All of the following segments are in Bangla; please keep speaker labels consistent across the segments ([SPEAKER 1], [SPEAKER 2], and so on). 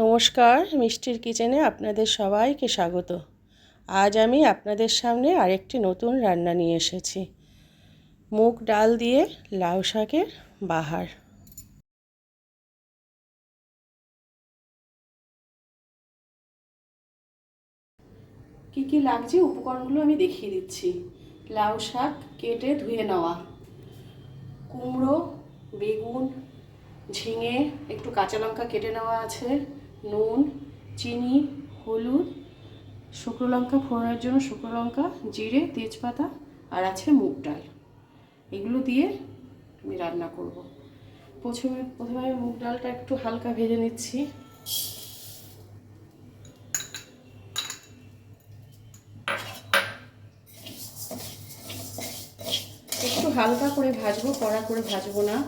[SPEAKER 1] নমস্কার, মিষ্টির কিচেনে আপনাদের সবাইকে স্বাগত। আজ আমি আপনাদের সামনে আরেকটি নতুন রান্না নিয়ে এসেছি। মুগ ডাল দিয়ে লাউ শাকের বাহার। কি কি লাগছে উপকরণগুলো আমি দেখিয়ে দিচ্ছি। লাউ শাক কেটে ধুয়ে নেওয়া, কুমড়ো, বেগুন, ঝিঙে, একটু কাঁচা লঙ্কা কেটে নেওয়া আছে, নুন, চিনি, হলুদ, শুকনো লঙ্কা ফোড়নের জন্য শুকনো লঙ্কা, জিরে, তেজপাতা, আর আছে মুগ ডাল। এগুলো দিয়ে আমি রান্না করব। প্রথমে আমি মুগ ডালটা একটু হালকা ভেজে নিচ্ছি। একটু হালকা করে ভাজবো, কড়া করে ভাজবো না।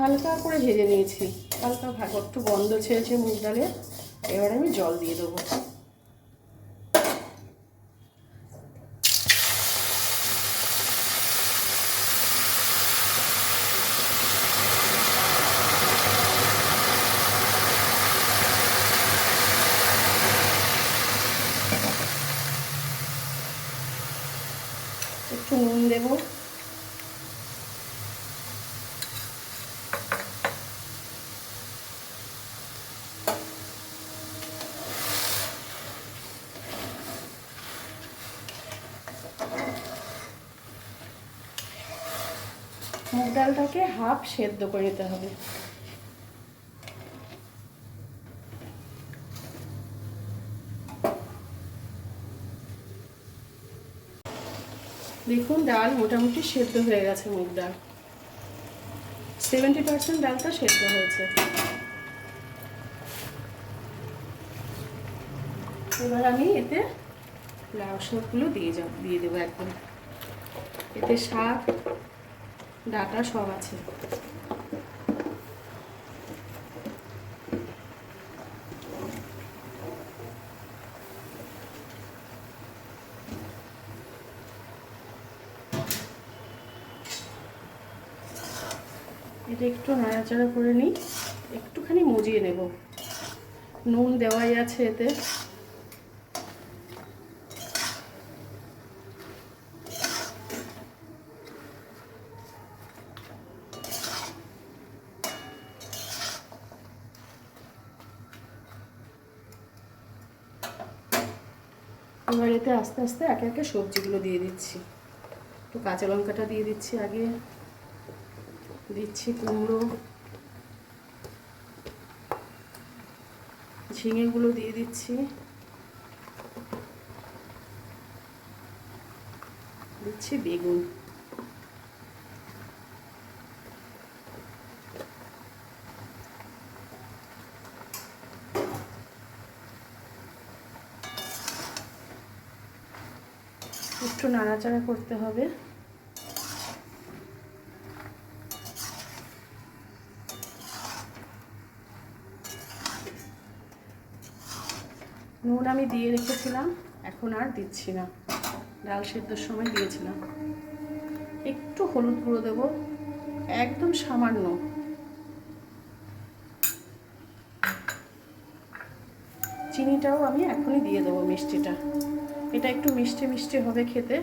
[SPEAKER 1] হালকা করে ভেজে নিয়েছি, হালকা একটু গন্ধ ছেড়েছে মুগ ডালে। এবার আমি জল দিয়ে দেবো। একটু নুন দেবো। মুগ ডালটাকে হাফ সেদ্ধ করে নিতে হবে। দেখুন, ডাল মোটামুটি সেদ্ধ হয়ে গেছে। মুগ ডাল 70% ডালটা সেদ্ধ হয়েছে। এবার আমি এতে লাউ শাকগুলো দিয়ে দেবো একদম। এতে শাক ডাঁটা সব আছে। এটা একটু নাড়াচাড়া করে নিই, একটুখানি মজিয়ে নেব। নুন দেওয়াই আছে এতে। এবার এতে আস্তে আস্তে একে একে সবজিগুলো দিয়ে দিচ্ছি। একটু কাঁচা লঙ্কাটা দিয়ে দিচ্ছি আগে, দিচ্ছি কুমড়ো, ঝিঙেগুলো দিয়ে দিচ্ছি, দিচ্ছি বেগুন। একটু নাড়াচাড়া করতে হবে। নুন আমি দিয়ে রেখেছিলাম, এখন আর দিচ্ছি না। ডাল সেদ্ধর সময় দিয়েছিলাম। একটু হলুদ গুঁড়ো দেবো, একদম সামান্য। চিনিটাও আমি এখনই দিয়ে দেবো, মিষ্টিটা। এটা একটু মিষ্টি মিষ্টি হবে খেতে,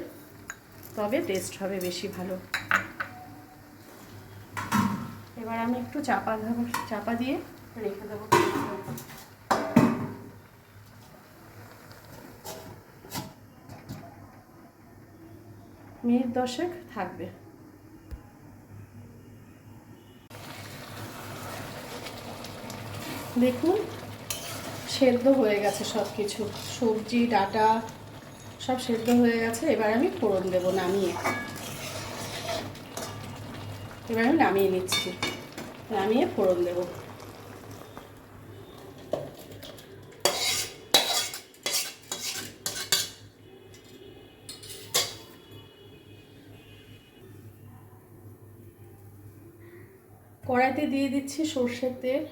[SPEAKER 1] তবে টেস্ট হবে বেশি ভালো। এবার আমি একটু চাপা দিয়ে রেখে দেবো। মিনিট 10 থাকবে। দেখুন, সেদ্ধ হয়ে গেছে সব কিছু, সবজি ডাঁটা সব সেদ্ধ হয়ে গেছে। এবার আমি ফোড়ন দেবো নামিয়ে। এবার আমি নামিয়ে নিচ্ছি, নামিয়ে ফোড়ন দেবো। কড়াইতে দিয়ে দিচ্ছি সর্ষের তেল।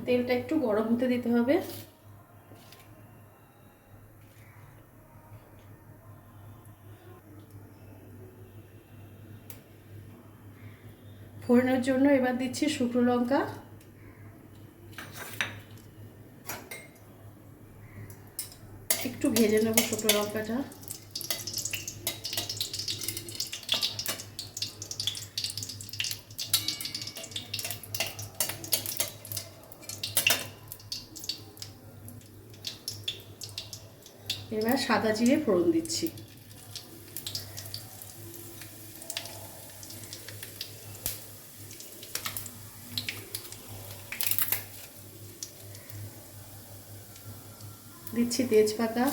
[SPEAKER 1] তেলটা একটু গরম হতে দিতে হবে। ফোড়নের জন্য এবার দিচ্ছি শুকনো লঙ্কা, একটু ভেজে নেব শুকনো লঙ্কাটা। এবার সাদা জিরে ফোড়ন দিচ্ছি। দিচ্ছি তেজপাতা,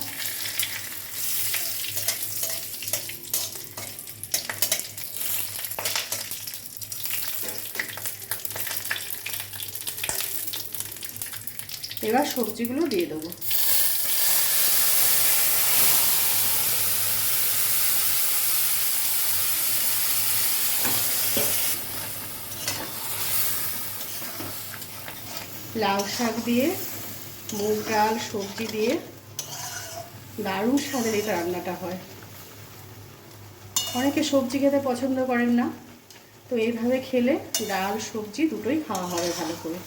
[SPEAKER 1] এবার সবজিগুলো দিয়ে দেবো। লাউ শাক দিয়ে, মুগ ডাল, সবজি দিয়ে দারুণ স্বাদের এই রান্নাটা হয়। অনেকে সবজি খেতে পছন্দ করেন না, তো এইভাবে খেলে ডাল সবজি দুটোই খাওয়া হবে ভালো করে।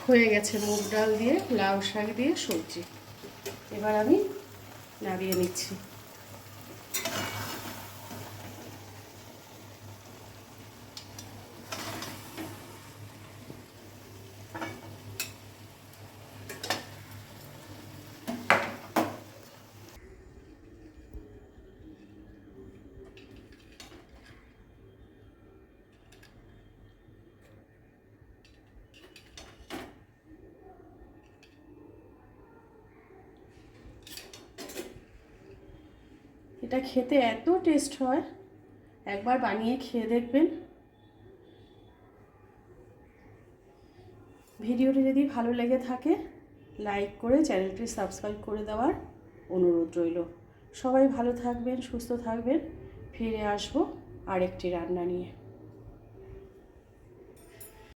[SPEAKER 1] হয়ে গেছে মুগ ডাল দিয়ে, লাউ শাক দিয়ে সবজি। এবার আমি নাড়িয়ে নিচ্ছি। এটা খেতে এত টেস্ট হয়, একবার বানিয়ে খেয়ে দেখবেন। ভিডিওটি যদি ভালো লেগে থাকে লাইক করে চ্যানেলটি সাবস্ক্রাইব করে দেওয়ার অনুরোধ রইল। সবাই ভালো থাকবেন, সুস্থ থাকবেন। ফিরে আসবো আরেকটি রান্না নিয়ে।